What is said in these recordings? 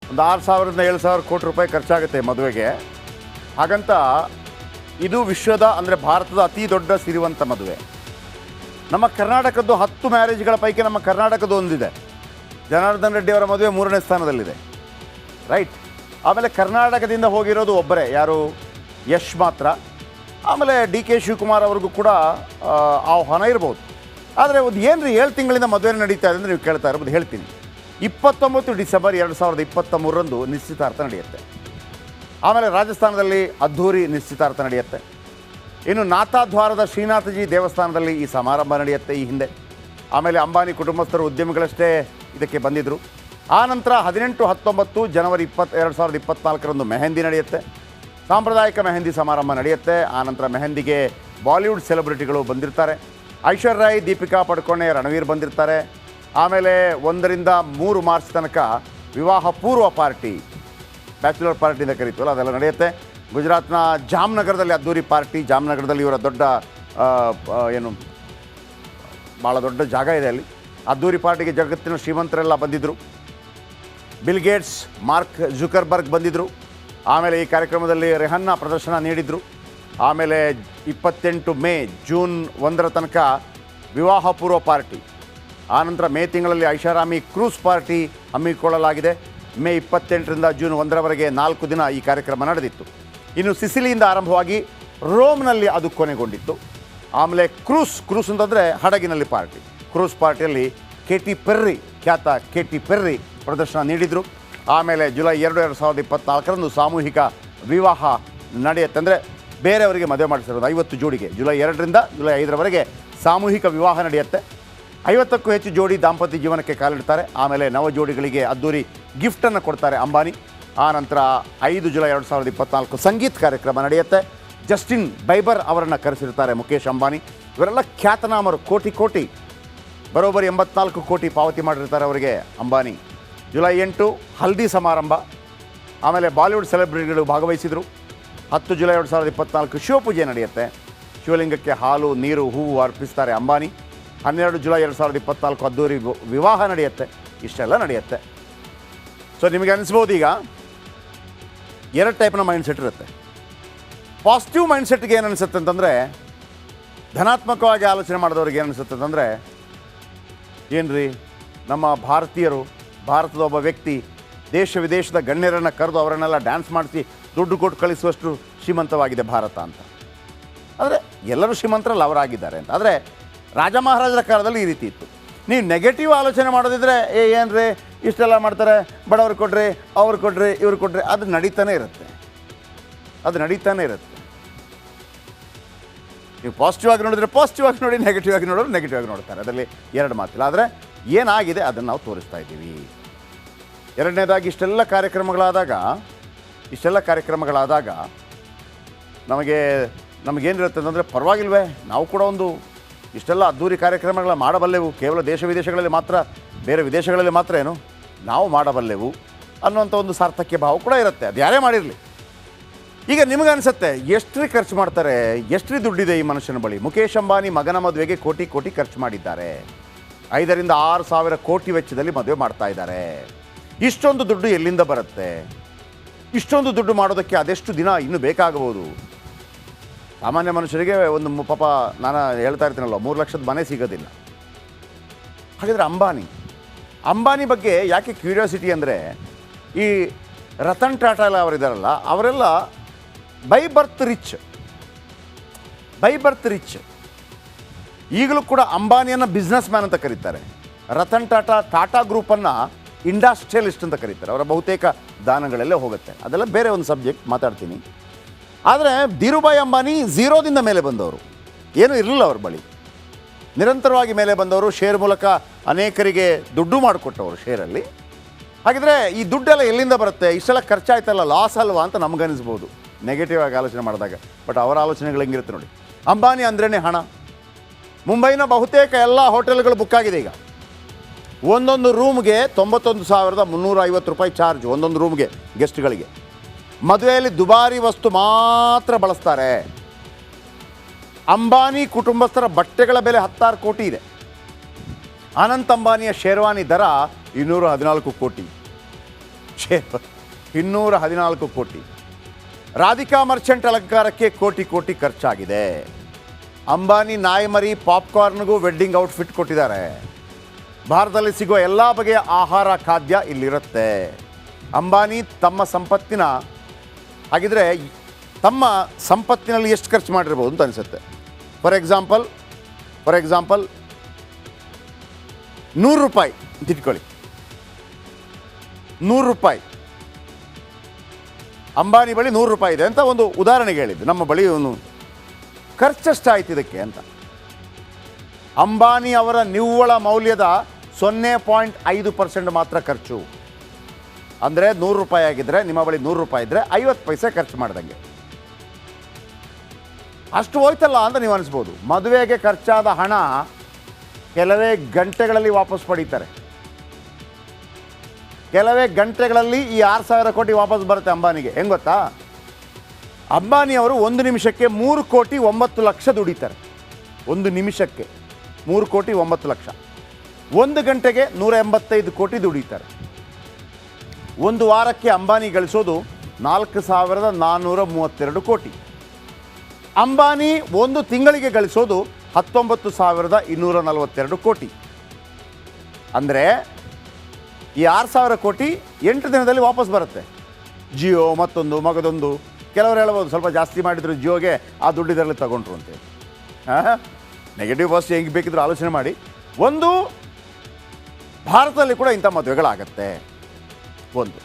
ಒಂದು 6,000ರಿಂದ 7,000 ಕೋಟಿ ರೂಪಾಯಿ ಖರ್ಚಾಗುತ್ತೆ ಮದುವೆಗೆ. ಹಾಗಂತ ಇದು ವಿಶ್ವದ ಅಂದರೆ ಭಾರತದ ಅತಿ ದೊಡ್ಡ ಸಿರಿವಂತ ಮದುವೆ. ನಮ್ಮ ಕರ್ನಾಟಕದ್ದು 10 ಮ್ಯಾರೇಜ್ಗಳ ಪೈಕಿ ನಮ್ಮ ಕರ್ನಾಟಕದ್ದು ಒಂದಿದೆ. ಜನಾರ್ದನ್ ರೆಡ್ಡಿ ಅವರ ಮದುವೆ 3ನೇ ಸ್ಥಾನದಲ್ಲಿದೆ, ರೈಟ್. ಆಮೇಲೆ ಕರ್ನಾಟಕದಿಂದ ಹೋಗಿರೋದು ಒಬ್ಬರೇ, ಯಾರು, ಯಶ್ ಮಾತ್ರ. ಆಮೇಲೆ DK ಶಿವಕುಮಾರ್ ಅವ್ರಿಗೂ ಕೂಡ ಆಹ್ವಾನ ಇರ್ಬೋದು. ಆದರೆ ಒಂದು ಏನು ರೀ 7 ತಿಂಗಳಿಂದ ಮದುವೆ ನಡೀತಾ ಇದೆ ಅಂದರೆ ನೀವು ಕೇಳ್ತಾ ಇರ್ಬೋದು, ಹೇಳ್ತೀನಿ. 29 ಡಿಸೆಂಬರ್ 2023 ನಿಶ್ಚಿತಾರ್ಥ ನಡೆಯುತ್ತೆ. ಆಮೇಲೆ ರಾಜಸ್ಥಾನದಲ್ಲಿ ಅದ್ಧೂರಿ ನಿಶ್ಚಿತಾರ್ಥ ನಡೆಯುತ್ತೆ. ಇನ್ನು ನಾಥದ್ವಾರದ ಶ್ರೀನಾಥಜಿ ದೇವಸ್ಥಾನದಲ್ಲಿ ಈ ಸಮಾರಂಭ ನಡೆಯುತ್ತೆ ಈ ಹಿಂದೆ. ಆಮೇಲೆ ಅಂಬಾನಿ ಕುಟುಂಬಸ್ಥರು, ಉದ್ಯಮಿಗಳಷ್ಟೇ ಇದಕ್ಕೆ ಬಂದಿದ್ದರು. ಆನಂತರ 18-19 ಜನವರಿ 2024 ಮೆಹಂದಿ ನಡೆಯುತ್ತೆ. ಸಾಂಪ್ರದಾಯಿಕ ಮೆಹಂದಿ ಸಮಾರಂಭ ನಡೆಯುತ್ತೆ. ಆನಂತರ ಮೆಹಂದಿಗೆ ಬಾಲಿವುಡ್ ಸೆಲೆಬ್ರಿಟಿಗಳು ಬಂದಿರ್ತಾರೆ. ಐಶ್ವರ್ಯ ರಾಯ್, ದೀಪಿಕಾ ಪಡುಕೋಣೆ, ರಣವೀರ್ ಬಂದಿರ್ತಾರೆ. ಆಮೇಲೆ 1ರಿಂದ 3 ಮಾರ್ಚ್ ತನಕ ವಿವಾಹ ಪೂರ್ವ ಪಾರ್ಟಿ, ಬ್ಯಾಚುಲರ್ ಪಾರ್ಟಿ ಅಂತ ಕರೀತೀವಲ್ಲ, ಅದೆಲ್ಲ ನಡೆಯುತ್ತೆ. ಗುಜರಾತ್ನ ಜಾಮ್ನಗರದಲ್ಲಿ ಅದ್ದೂರಿ ಪಾರ್ಟಿ. ಜಾಮ್ನಗರದಲ್ಲಿ ಇವರ ದೊಡ್ಡ ಏನು ಭಾಳ ದೊಡ್ಡ ಜಾಗ ಇದೆ, ಅಲ್ಲಿ ಅದ್ದೂರಿ ಪಾರ್ಟಿಗೆ ಜಗತ್ತಿನ ಶ್ರೀಮಂತರೆಲ್ಲ ಬಂದಿದ್ದರು. ಬಿಲ್ ಗೇಟ್ಸ್, ಮಾರ್ಕ್ ಜುಕರ್ಬರ್ಗ್ ಬಂದಿದ್ದರು. ಆಮೇಲೆ ಈ ಕಾರ್ಯಕ್ರಮದಲ್ಲಿ ರೆಹನ್ನ ಪ್ರದರ್ಶನ ನೀಡಿದರು. ಆಮೇಲೆ 28 ಮೇ, ಜೂನ್ 1 ತನಕ ವಿವಾಹ ಪೂರ್ವ ಪಾರ್ಟಿ. ಆನಂತರ ಮೇ ತಿಂಗಳಲ್ಲಿ ಐಷಾರಾಮಿ ಕ್ರೂಸ್ ಪಾರ್ಟಿ ಹಮ್ಮಿಕೊಳ್ಳಲಾಗಿದೆ. ಮೇ 28ರಿಂದ ಜೂನ್ 1ರವರೆಗೆ 4 ದಿನ ಈ ಕಾರ್ಯಕ್ರಮ ನಡೆದಿತ್ತು. ಇನ್ನು ಸಿಸಿಲಿಯಿಂದ ಆರಂಭವಾಗಿ ರೋಮ್ನಲ್ಲಿ ಅದು ಕೊನೆಗೊಂಡಿತ್ತು. ಆಮೇಲೆ ಕ್ರೂಸ್ ಅಂತಂದರೆ ಹಡಗಿನಲ್ಲಿ ಪಾರ್ಟಿ. ಕ್ರೂಸ್ ಪಾರ್ಟಿಯಲ್ಲಿ KT ಪೆರ್ರಿ, ಖ್ಯಾತ KT ಪೆರ್ರಿ ಪ್ರದರ್ಶನ ನೀಡಿದರು. ಆಮೇಲೆ ಜುಲೈ 2, 2024 ಸಾಮೂಹಿಕ ವಿವಾಹ ನಡೆಯುತ್ತೆ. ಅಂದರೆ ಬೇರೆಯವರಿಗೆ ಮದುವೆ ಮಾಡಿಸಿರೋದು 50 ಜೋಡಿಗೆ ಜುಲೈ 2ರಿಂದ ಜುಲೈ 5ರವರೆಗೆ ಸಾಮೂಹಿಕ ವಿವಾಹ ನಡೆಯುತ್ತೆ. 50ಕ್ಕೂ ಹೆಚ್ಚು ಜೋಡಿ ದಾಂಪತ್ಯ ಜೀವನಕ್ಕೆ ಕಾಲಿಡ್ತಾರೆ. ಆಮೇಲೆ ನವ ಜೋಡಿಗಳಿಗೆ ಅದ್ದೂರಿ ಗಿಫ್ಟನ್ನು ಕೊಡ್ತಾರೆ ಅಂಬಾನಿ. ಆನಂತರ 5 ಜುಲೈ 2024 ಸಂಗೀತ ಕಾರ್ಯಕ್ರಮ ನಡೆಯುತ್ತೆ. ಜಸ್ಟಿನ್ ಬೈಬರ್ ಅವರನ್ನು ಕರೆಸಿರ್ತಾರೆ ಮುಖೇಶ್ ಅಂಬಾನಿ. ಇವರೆಲ್ಲ ಖ್ಯಾತನಾಮರು, ಕೋಟಿ ಬರೋಬ್ಬರಿ 84 ಕೋಟಿ ಪಾವತಿ ಮಾಡಿರ್ತಾರೆ ಅವರಿಗೆ ಅಂಬಾನಿ. ಜುಲೈ 8 ಹಲ್ದಿ ಸಮಾರಂಭ. ಆಮೇಲೆ ಬಾಲಿವುಡ್ ಸೆಲೆಬ್ರಿಟಿಗಳು ಭಾಗವಹಿಸಿದರು. 10 ಜುಲೈ 2024 ಶಿವಪೂಜೆ ನಡೆಯುತ್ತೆ. ಶಿವಲಿಂಗಕ್ಕೆ ಹಾಲು, ನೀರು, ಹೂವು ಅರ್ಪಿಸ್ತಾರೆ ಅಂಬಾನಿ. 12 ಜುಲೈ 2024 ಅದ್ದೂರಿ ವಿವಾಹ ನಡೆಯುತ್ತೆ. ಇಷ್ಟೆಲ್ಲ ನಡೆಯುತ್ತೆ. ಸೊ ನಿಮಗೆ ಅನಿಸ್ಬೋದು ಈಗ 2 ಟೈಪ್ನ ಮೈಂಡ್ಸೆಟ್ ಇರುತ್ತೆ. ಪಾಸಿಟಿವ್ ಮೈಂಡ್ಸೆಟ್ಗೆ ಏನು ಅನಿಸುತ್ತೆ ಅಂತಂದರೆ, ಧನಾತ್ಮಕವಾಗಿ ಆಲೋಚನೆ ಮಾಡಿದವ್ರಿಗೆ ಏನು ಅನಿಸುತ್ತೆ ಅಂತಂದರೆ, ಏನು ರೀ ನಮ್ಮ ಭಾರತೀಯರು, ಭಾರತದ ಒಬ್ಬ ವ್ಯಕ್ತಿ ದೇಶ ವಿದೇಶದ ಗಣ್ಯರನ್ನು ಕರೆದು ಅವರನ್ನೆಲ್ಲ ಡ್ಯಾನ್ಸ್ ಮಾಡಿಸಿ ದುಡ್ಡು ಕೊಟ್ಟು ಕಳಿಸುವಷ್ಟು ಶ್ರೀಮಂತವಾಗಿದೆ ಭಾರತ ಅಂತ. ಆದರೆ ಎಲ್ಲರೂ ಶ್ರೀಮಂತರಲ್ಲಿ ಅವರಾಗಿದ್ದಾರೆ ಅಂತ. ಆದರೆ ರಾಜ ಮಹಾರಾಜರ ಕಾಲದಲ್ಲಿ ಈ ರೀತಿ ಇತ್ತು. ನೀವು ನೆಗೆಟಿವ್ ಆಲೋಚನೆ ಮಾಡೋದಿದ್ರೆ, ಏನು ರೀ ಇಷ್ಟೆಲ್ಲ ಮಾಡ್ತಾರೆ, ಬಡವ್ರು ಕೊಡ್ರಿ, ಅವ್ರು ಕೊಡ್ರಿ, ಇವ್ರು ಕೊಡ್ರಿ, ಅದು ನಡೀತಾನೆ ಇರುತ್ತೆ. ನೀವು ಪಾಸಿಟಿವ್ ಆಗಿ ನೋಡಿದ್ರೆ ಪಾಸಿಟಿವ್ ಆಗಿ ನೋಡಿ, ನೆಗೆಟಿವ್ ಆಗಿ ನೋಡೋರು ನೆಗೆಟಿವ್ ಆಗಿ ನೋಡ್ತಾರೆ. ಅದರಲ್ಲಿ 2 ಮಾತಿಲ್ಲ. ಆದರೆ ಏನಾಗಿದೆ ಅದನ್ನು ನಾವು ತೋರಿಸ್ತಾ ಇದ್ದೀವಿ. ಎರಡನೇದಾಗಿ ಇಷ್ಟೆಲ್ಲ ಕಾರ್ಯಕ್ರಮಗಳಾದಾಗ ನಮಗೇನಿರುತ್ತೆ ಅಂತಂದರೆ, ಪರವಾಗಿಲ್ವೇ ನಾವು ಕೂಡ ಒಂದು ಇಷ್ಟೆಲ್ಲ ಅದ್ದೂರಿ ಕಾರ್ಯಕ್ರಮಗಳ ಮಾಡಬಲ್ಲೆವು, ಕೇವಲ ದೇಶ ವಿದೇಶಗಳಲ್ಲಿ ಮಾತ್ರ, ಬೇರೆ ವಿದೇಶಗಳಲ್ಲಿ ಮಾತ್ರ ಏನು ನಾವು ಮಾಡಬಲ್ಲೆವು ಅನ್ನುವಂಥ ಒಂದು ಸಾರ್ಥಕ್ಯ ಭಾವ ಕೂಡ ಇರುತ್ತೆ. ಅದು ಯಾರೇ ಮಾಡಿರಲಿ. ಈಗ ನಿಮಗನ್ಸುತ್ತೆ, ಎಷ್ಟರಿ ಖರ್ಚು ಮಾಡ್ತಾರೆ, ಎಷ್ಟರಿ ದುಡ್ಡಿದೆ ಈ ಮನುಷ್ಯನ ಬಳಿ. ಮುಖೇಶ್ ಅಂಬಾನಿ ಮಗನ ಮದುವೆಗೆ ಕೋಟಿ ಖರ್ಚು ಮಾಡಿದ್ದಾರೆ. 5ರಿಂದ 6 ಸಾವಿರ ಕೋಟಿ ವೆಚ್ಚದಲ್ಲಿ ಮದುವೆ ಮಾಡ್ತಾ ಇದ್ದಾರೆ. ಇಷ್ಟೊಂದು ದುಡ್ಡು ಎಲ್ಲಿಂದ ಬರುತ್ತೆ? ಇಷ್ಟೊಂದು ದುಡ್ಡು ಮಾಡೋದಕ್ಕೆ ಅದೆಷ್ಟು ದಿನ ಇನ್ನೂ ಬೇಕಾಗಬಹುದು? ಸಾಮಾನ್ಯ ಮನುಷ್ಯರಿಗೆ ಒಂದು ಪಾಪ, ನಾನು ಹೇಳ್ತಾ ಇರ್ತೀನಲ್ಲ, 3 ಲಕ್ಷದ ಮನೆ ಸಿಗೋದಿಲ್ಲ. ಹಾಗಿದ್ರೆ ಅಂಬಾನಿ ಬಗ್ಗೆ ಯಾಕೆ ಕ್ಯೂರಿಯಾಸಿಟಿ ಅಂದರೆ, ಈ ರತನ್ ಟಾಟಾ ಎಲ್ಲ ಅವರಿದ್ದಾರಲ್ಲ, ಅವರೆಲ್ಲ ಬೈ ಬರ್ತ್ ರಿಚ್. ಈಗಲೂ ಕೂಡ ಅಂಬಾನಿಯನ್ನು ಬಿಸ್ನೆಸ್ ಮ್ಯಾನ್ ಅಂತ ಕರೀತಾರೆ. ರತನ್ ಟಾಟಾ ಗ್ರೂಪನ್ನು ಇಂಡಸ್ಟ್ರಿಯಲಿಸ್ಟ್ ಅಂತ ಕರೀತಾರೆ. ಅವರ ಬಹುತೇಕ ದಾನಗಳಲ್ಲೇ ಹೋಗುತ್ತೆ. ಅದೆಲ್ಲ ಬೇರೆ ಒಂದು ಸಬ್ಜೆಕ್ಟ್, ಮಾತಾಡ್ತೀನಿ. ಆದರೆ ಧೀರುಭಾಯಿ ಅಂಬಾನಿ ಝೀರೋದಿಂದ ಮೇಲೆ ಬಂದವರು, ಏನೂ ಇರಲಿಲ್ಲ ಅವ್ರ ಬಳಿ. ನಿರಂತರವಾಗಿ ಮೇಲೆ ಬಂದವರು, ಶೇರ್ ಮೂಲಕ ಅನೇಕರಿಗೆ ದುಡ್ಡು ಮಾಡಿಕೊಟ್ಟವರು ಶೇರಲ್ಲಿ. ಹಾಗಿದ್ರೆ ಈ ದುಡ್ಡೆಲ್ಲ ಎಲ್ಲಿಂದ ಬರುತ್ತೆ? ಇಷ್ಟೆಲ್ಲ ಖರ್ಚಾಯ್ತಲ್ಲ, ಲಾಸ್ ಅಲ್ವಾ ಅಂತ ನಮಗನ್ನಿಸ್ಬೋದು ನೆಗೆಟಿವ್ ಆಗಿ ಆಲೋಚನೆ ಮಾಡಿದಾಗ. ಬಟ್ ಅವರ ಆಲೋಚನೆಗಳು ಹೆಂಗಿರುತ್ತೆ ನೋಡಿ. ಅಂಬಾನಿ ಅಂದ್ರೇ ಹಣ. ಮುಂಬೈನ ಬಹುತೇಕ ಎಲ್ಲ ಹೋಟೆಲ್ಗಳು ಬುಕ್ ಆಗಿದೆ ಈಗ. ಒಂದೊಂದು ರೂಮ್ಗೆ 91,350 ರೂಪಾಯಿ ಚಾರ್ಜ್, ಒಂದೊಂದು ರೂಮ್ಗೆ ಗೆಸ್ಟ್ಗಳಿಗೆ. ಮದುವೆಯಲ್ಲಿ ದುಬಾರಿ ವಸ್ತು ಮಾತ್ರ ಬಳಸ್ತಾರೆ. ಅಂಬಾನಿ ಕುಟುಂಬಸ್ಥರ ಬಟ್ಟೆಗಳ ಬೆಲೆ 16 ಕೋಟಿ ಇದೆ. ಅನಂತ್ ಅಂಬಾನಿಯ ಶೇರ್ವಾನಿ ದರ 214 ಕೋಟಿ. ಶೇರ್ 214 ಕೋಟಿ. ರಾಧಿಕಾ ಮರ್ಚೆಂಟ್ ಅಲಂಕಾರಕ್ಕೆ ಕೋಟಿ ಕೋಟಿ ಖರ್ಚಾಗಿದೆ. ಅಂಬಾನಿ ನಾಯಿಮರಿ ಪಾಪ್ಕಾರ್ನ್ಗೂ ವೆಡ್ಡಿಂಗ್ ಔಟ್ಫಿಟ್ ಕೊಟ್ಟಿದ್ದಾರೆ. ಭಾರತದಲ್ಲಿ ಸಿಗುವ ಎಲ್ಲ ಬಗೆಯ ಆಹಾರ ಖಾದ್ಯ ಇಲ್ಲಿರುತ್ತೆ. ಅಂಬಾನಿ ತಮ್ಮ ಸಂಪತ್ತಿನಲ್ಲಿ ಎಷ್ಟು ಖರ್ಚು ಮಾಡಿರ್ಬೋದು ಅಂತ ಅನಿಸುತ್ತೆ. ಫಾರ್ ಎಕ್ಸಾಂಪಲ್ 100 ರೂಪಾಯಿ ಅಂತ ಇಟ್ಕೊಳ್ಳಿ. 100 ರೂಪಾಯಿ ಅಂಬಾನಿ ಬಳಿ 100 ರೂಪಾಯಿ ಇದೆ ಅಂತ ಒಂದು ಉದಾಹರಣೆಗೆ ಹೇಳಿದ್ದು. ನಮ್ಮ ಬಳಿ ಒಂದು ಖರ್ಚೆಷ್ಟಾಯ್ತು ಇದಕ್ಕೆ ಅಂತ. ಅಂಬಾನಿ ಅವರ ನಿವ್ವಳ ಮೌಲ್ಯದ 0.5% ಮಾತ್ರ ಖರ್ಚು. ಅಂದರೆ 100 ರೂಪಾಯಿ ಆಗಿದ್ದರೆ, ನಿಮ್ಮ ಬಳಿ 100 ರೂಪಾಯಿ ಇದ್ದರೆ 50 ಪೈಸೆ ಖರ್ಚು ಮಾಡ್ದಂಗೆ. ಅಷ್ಟು ಹೋಯ್ತಲ್ಲ ಅಂತ ನೀವು ಅನಿಸ್ಬೋದು. ಮದುವೆಗೆ ಖರ್ಚಾದ ಹಣ ಕೆಲವೇ ಗಂಟೆಗಳಲ್ಲಿ ವಾಪಸ್ ಪಡೀತಾರೆ. ಕೆಲವೇ ಗಂಟೆಗಳಲ್ಲಿ ಈ 6,000 ಕೋಟಿ ವಾಪಸ್ ಬರುತ್ತೆ ಅಂಬಾನಿಗೆ. ಹೆಂಗೆ ಗೊತ್ತಾ? ಅಂಬಾನಿಯವರು 1 ನಿಮಿಷಕ್ಕೆ 3 ಕೋಟಿ 9 ಲಕ್ಷ ದುಡಿತಾರೆ. 1 ನಿಮಿಷಕ್ಕೆ 3 ಕೋಟಿ 9 ಲಕ್ಷ. 1 ಗಂಟೆಗೆ 185 ಕೋಟಿ ದುಡಿತಾರೆ. 1 ವಾರಕ್ಕೆ ಅಂಬಾನಿ ಗಳಿಸೋದು 4,432 ಕೋಟಿ. ಅಂಬಾನಿ 1 ತಿಂಗಳಿಗೆ ಗಳಿಸೋದು 19,242 ಕೋಟಿ. ಅಂದರೆ ಈ 6,000 ಕೋಟಿ 8 ದಿನದಲ್ಲಿ ವಾಪಸ್ ಬರುತ್ತೆ. ಜಿಯೋ ಮತ್ತೊಂದು ಮಗದೊಂದು. ಕೆಲವರು ಹೇಳ್ಬೋದು ಸ್ವಲ್ಪ ಜಾಸ್ತಿ ಮಾಡಿದ್ರು ಜಿಯೋಗೆ, ಆ ದುಡ್ಡು ಇದರಲ್ಲಿ ತಗೊಂಡ್ರು ಅಂತೇಳಿ. ನೆಗೆಟಿವ್ ಬಸ್ ಹೆಂಗೆ ಬೇಕಿದ್ರು ಆಲೋಚನೆ ಮಾಡಿ. ಒಂದು, ಭಾರತದಲ್ಲಿ ಕೂಡ ಇಂಥ ಮದುವೆಗಳಾಗತ್ತೆ. ಒಂದು.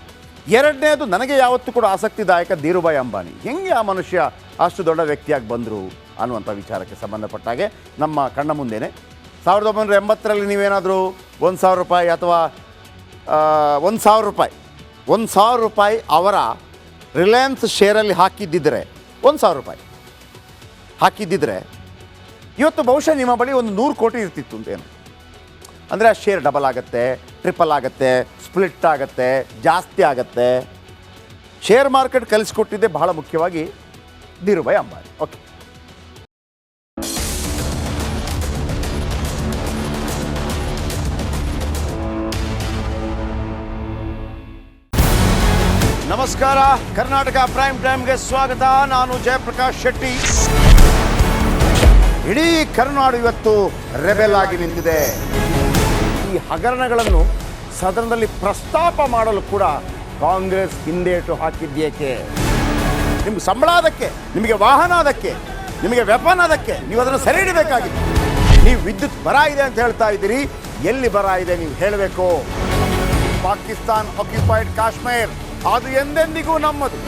ಎರಡನೇದು, ನನಗೆ ಯಾವತ್ತೂ ಕೂಡ ಆಸಕ್ತಿದಾಯಕ ಧೀರುಭಾಯಿ ಅಂಬಾನಿ. ಹೆಂಗೆ ಆ ಮನುಷ್ಯ ಅಷ್ಟು ದೊಡ್ಡ ವ್ಯಕ್ತಿಯಾಗಿ ಬಂದರು ಅನ್ನುವಂಥ ವಿಚಾರಕ್ಕೆ ಸಂಬಂಧಪಟ್ಟ ಹಾಗೆ ನಮ್ಮ ಕಣ್ಣ ಮುಂದೆಯೇ 1980ರಲ್ಲಿ ನೀವೇನಾದರೂ 1,000 ರೂಪಾಯಿ ಅಥವಾ 1,000 ರೂಪಾಯಿ ಅವರ ರಿಲಯನ್ಸ್ ಶೇರಲ್ಲಿ ಹಾಕಿದ್ದಿದ್ದರೆ, 1,000 ರೂಪಾಯಿ ಹಾಕಿದ್ದಿದ್ರೆ ಇವತ್ತು ಬಹುಶಃ ನಿಮ್ಮ ಬಳಿ ಒಂದು 100 ಕೋಟಿ ಇರ್ತಿತ್ತು ಅಂತೇನು. ಅಂದರೆ ಆ ಶೇರ್ ಡಬಲ್ ಆಗುತ್ತೆ, ಟ್ರಿಪಲ್ ಆಗುತ್ತೆ, ಸ್ಪ್ಲಿಟ್ ಆಗುತ್ತೆ, ಜಾಸ್ತಿ ಆಗುತ್ತೆ. ಶೇರ್ ಮಾರ್ಕೆಟ್ ಕಲಿಸ್ಕೊಟ್ಟಿದ್ದೆ ಬಹಳ ಮುಖ್ಯವಾಗಿ ಧೀರುಭಾಯಿ ಅಂಬಾನಿ. ಓಕೆ, ನಮಸ್ಕಾರ. ಕರ್ನಾಟಕ ಪ್ರೈಮ್ ಟೈಮ್ಗೆ ಸ್ವಾಗತ. ನಾನು ಜಯಪ್ರಕಾಶ್ ಶೆಟ್ಟಿ. ಇಡೀ ಕರುನಾಡು ಇವತ್ತು ರೆಬೆಲ್ ಆಗಿ ನಿಂತಿದೆ. ಈ ಹಗರಣಗಳನ್ನು ಸದನದಲ್ಲಿ ಪ್ರಸ್ತಾಪ ಮಾಡಲು ಕೂಡ ಕಾಂಗ್ರೆಸ್ ಹಿಂದೇಟು ಹಾಕಿದ್ದೇಕೆ? ನಿಮ್ಗೆ ಸಂಬಳ ಅದಕ್ಕೆ, ನಿಮಗೆ ವಾಹನ ಅದಕ್ಕೆ, ನಿಮಗೆ ವೆಪನ್ ಅದಕ್ಕೆ, ನೀವು ಅದನ್ನು ಸೆರೆ ಹಿಡಬೇಕಾಗಿತ್ತು. ನೀವು ವಿದ್ಯುತ್ ಬರ ಇದೆ ಅಂತ ಹೇಳ್ತಾ ಇದ್ದೀರಿ. ಎಲ್ಲಿ ಬರ ಇದೆ ನೀವು ಹೇಳಬೇಕು. ಪಾಕಿಸ್ತಾನ್ ಆಕ್ಯುಪೈಡ್ ಕಾಶ್ಮೀರ್ ಅದು ಎಂದೆಂದಿಗೂ ನಮ್ಮದು.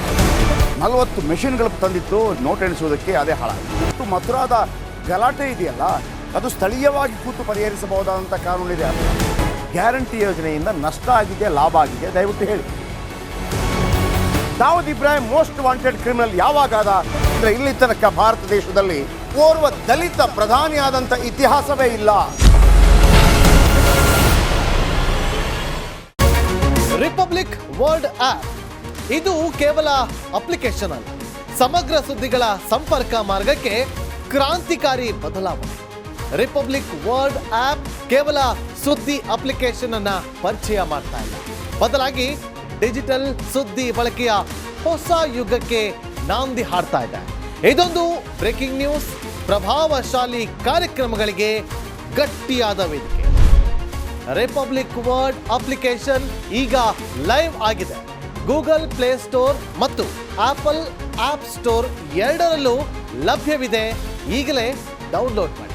40 ಮೆಷಿನ್ಗಳು ತಂದಿತ್ತು ನೋಟ್ ಎಣಿಸುವುದಕ್ಕೆ, ಅದೇ ಹಾಳಾಯಿತು. ಮಥುರಾದ ಗಲಾಟೆ ಇದೆಯಲ್ಲ, ಅದು ಸ್ಥಳೀಯವಾಗಿ ಕೂತು ಪರಿಹರಿಸಬಹುದಾದಂಥ ಕಾನೂನಿದೆ. ಗ್ಯಾರಂಟಿ ಯೋಜನೆಯಿಂದ ನಷ್ಟ ಆಗಿದೆ, ಲಾಭ ಆಗಿದೆ, ದಯವಿಟ್ಟು ಹೇಳಿ. Dawood Ibrahim most wanted criminal ಯಾವಾಗಾದ ಅಂದರೆ ಇಲ್ಲಿ ತನಕ ಭಾರತ ದೇಶದಲ್ಲಿ ಓರ್ವ ದಲಿತ ಪ್ರಧಾನಿಯಾದಂಥ ಇತಿಹಾಸವೇ ಇಲ್ಲ. ರಿಪಬ್ಲಿಕ್ ವರ್ಲ್ಡ್ ಆಪ್ ಇದು ಕೇವಲ ಅಪ್ಲಿಕೇಶನ್ ಅಲ್ಲ, ಸಮಗ್ರ ಸುದ್ದಿಗಳ ಸಂಪರ್ಕ ಮಾರ್ಗಕ್ಕೆ ಕ್ರಾಂತಿಕಾರಿ ಬದಲಾವಣೆ. ರಿಪಬ್ಲಿಕ್ ವರ್ಲ್ಡ್ ಆಪ್ ಕೇವಲ ಸುದ್ದಿ ಅಪ್ಲಿಕೇಶನ್ ಅನ್ನ ಪರಿಚಯ ಮಾಡ್ತಾ ಇಲ್ಲ, ಬದಲಾಗಿ ಡಿಜಿಟಲ್ ಸುದ್ದಿ ಬಳಕೆಯ ಹೊಸ ಯುಗಕ್ಕೆ ನಾಂದಿ ಹಾಡ್ತಾ ಇದೆ. ಇದೊಂದು ಬ್ರೇಕಿಂಗ್ ನ್ಯೂಸ್, ಪ್ರಭಾವಶಾಲಿ ಕಾರ್ಯಕ್ರಮಗಳಿಗೆ ಗಟ್ಟಿಯಾದ ವೇದಿಕೆ. ರಿಪಬ್ಲಿಕ್ ವರ್ಲ್ಡ್ ಅಪ್ಲಿಕೇಶನ್ ಈಗ ಲೈವ್ ಆಗಿದೆ. ಗೂಗಲ್ ಪ್ಲೇ ಸ್ಟೋರ್ ಮತ್ತು ಆಪಲ್ ಆಪ್ ಸ್ಟೋರ್ ಎರಡರಲ್ಲೂ ಲಭ್ಯವಿದೆ. ಈಗಲೇ ಡೌನ್ಲೋಡ್ ಮಾಡಿ.